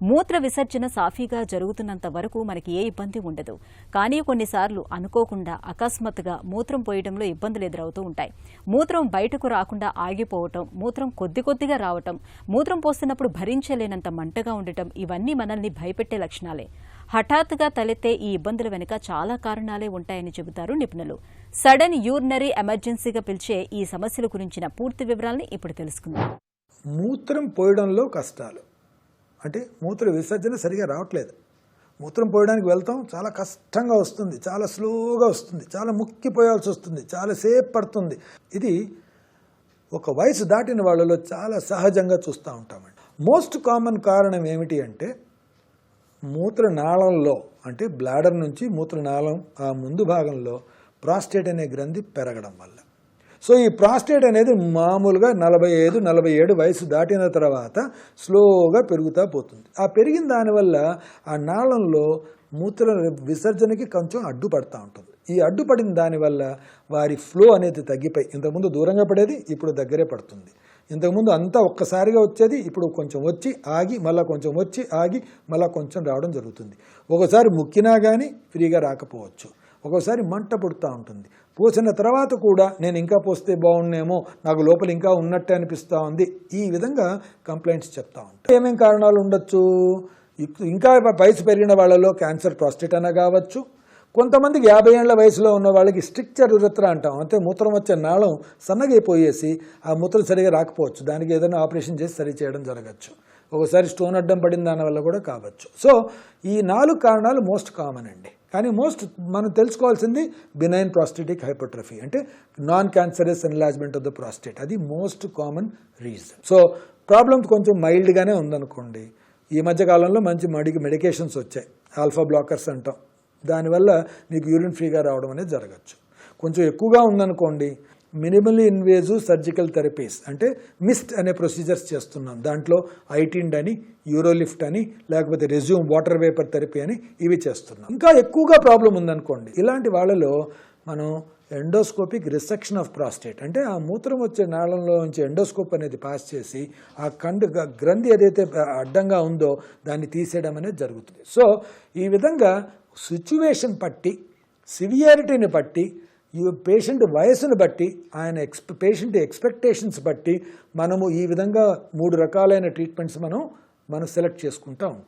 మూత్ర విసర్జన సాఫీగా జరుగుతున్నంత వరకు మనకి ఏ ఇబ్బంది ఉండదు. కానీ కొన్నిసార్లు అనుకోకుండా అకస్మాత్తుగా మూత్రం పోయడంలో ఇబ్బందులు ఎదురవుతూ ఉంటాయి. మూత్రం బయటకు రాకుండా ఆగిపోవటం, మూత్రం కొద్దిగా రావటం, మూత్రం పోస్తున్నప్పుడు భరించలేనంత మంటగా ఉండటం ఇవన్నీ మనల్ని భయపెట్టే లక్షణాలే. హఠాత్తుగా తలెత్తే ఈ ఇబ్బందుల వెనుక చాలా కారణాలే ఉంటాయని చెబుతారు నిపుణులు. సడన్ యూరినరీ ఎమర్జెన్సీగా పిలిచే ఈ సమస్యల గురించిన పూర్తి వివరాల్ని ఇప్పుడు తెలుసుకుందాం. మూత్రం పోయడంలో కష్టాలు అంటే మూత్ర విసర్జన సరిగా రావట్లేదు. మూత్రం పోయడానికి వెళ్తాం, చాలా కష్టంగా వస్తుంది, చాలా స్లోగా వస్తుంది, చాలా ముక్కిపోయాల్సి వస్తుంది, చాలాసేపు పడుతుంది. ఇది ఒక వయసు దాటిన వాళ్ళలో చాలా సహజంగా చూస్తూ ఉంటామండి. మోస్ట్ కామన్ కారణం ఏమిటి అంటే మూత్రనాళంలో అంటే బ్లాడర్ నుంచి మూత్రనాళం ఆ ముందు భాగంలో ప్రాస్టేట్ అనే గ్రంథి పెరగడం వల్ల. సో ఈ ప్రాస్టేట్ అనేది మామూలుగా 45-47 వయసు దాటిన తర్వాత స్లోగా పెరుగుతూ పోతుంది. ఆ పెరిగిన దానివల్ల ఆ నాళంలో మూత్ర విసర్జనకి కొంచెం అడ్డుపడతా ఉంటుంది. ఈ అడ్డుపడిన దానివల్ల వారి ఫ్లో అనేది తగ్గిపోయి, ఇంతకుముందు దూరంగా పడేది ఇప్పుడు దగ్గరే పడుతుంది. ఇంతకుముందు అంతా ఒక్కసారిగా వచ్చేది ఇప్పుడు కొంచెం వచ్చి ఆగి మళ్ళీ కొంచెం వచ్చి ఆగి మళ్ళీ కొంచెం రావడం జరుగుతుంది. ఒకసారి ముక్కినా కానీ ఫ్రీగా రాకపోవచ్చు, ఒక్కోసారి మంట పుడుతూ ఉంటుంది. పోసిన తర్వాత కూడా నేను ఇంకా పోస్తే బాగుండేమో, నాకు లోపల ఇంకా ఉన్నట్టే అనిపిస్తూ ఉంది, ఈ విధంగా కంప్లైంట్స్ చెప్తా ఉంటాయి. ఏమేమి కారణాలు ఉండొచ్చు? ఇంకా వయసు పెరిగిన వాళ్ళలో క్యాన్సర్ ప్రాస్టేట్ అన్న కావచ్చు. కొంతమందికి 50 ఏళ్ల వయసులో ఉన్న వాళ్ళకి స్ట్రిక్చర్ యురెత్ర అంటాం, అంటే మూత్రం వచ్చే నాళం సన్నగైపోయేసి ఆ మూత్రం సరిగా రాకపోవచ్చు. దానికి ఏదైనా ఆపరేషన్ చేసి సరి చేయడం జరగచ్చు. ఒకసారి స్టోన్ అడ్డం పడిన దానివల్ల కూడా కావచ్చు. సో ఈ 4 కారణాలు మోస్ట్ కామన్ అండి. కానీ మనం తెలుసుకోవాల్సింది బినైన్ ప్రాస్టేటిక్ హైపర్ట్రఫీ అంటే non cancerous enlargement of the prostate. అది most common reason. So problem కొంచెం మైల్డ్గానే ఉందనుకోండి. ఈ మధ్యకాలంలో మంచి మెడికేషన్స్ వచ్చాయి, ఆల్ఫా బ్లాకర్స్ అంటాం. దానివల్ల మీకు యూరిన్ ఫ్రీగా రావడం అనేది జరగచ్చు. కొంచెం ఎక్కువగా ఉందనుకోండి, మినిమల్లీ ఇన్వేజివ్ సర్జికల్ థెరపీస్ అంటే మిస్ట్ అనే ప్రొసీజర్స్ చేస్తున్నాం. దాంట్లో ఐటిండ్ అని, యూరోలిఫ్ట్ అని, లేకపోతే రెజ్యూమ్ వాటర్ వేపర్ థెరపీ అని ఇవి చేస్తున్నాం. ఇంకా ఎక్కువగా ప్రాబ్లం ఉందనుకోండి, ఇలాంటి వాళ్ళలో మనం ఎండోస్కోపిక్ రిసెక్షన్ ఆఫ్ ప్రాస్టేట్ అంటే ఆ మూత్రం వచ్చే నాళంలో నుంచి ఎండోస్కోప్ అనేది పాస్ చేసి ఆ గ్రంథి ఏదైతే అడ్డంగా ఉందో దాన్ని తీసేయడం అనేది జరుగుతుంది. సో ఈ విధంగా సిచ్యువేషన్ బట్టి, సివియారిటీని బట్టి, పేషెంట్ వయసును బట్టి, ఆయన పేషెంట్ ఎక్స్పెక్టేషన్స్ బట్టి మనము ఈ విధంగా 3 రకాలైన ట్రీట్మెంట్స్ మనం సెలెక్ట్ చేసుకుంటూ ఉంటాం.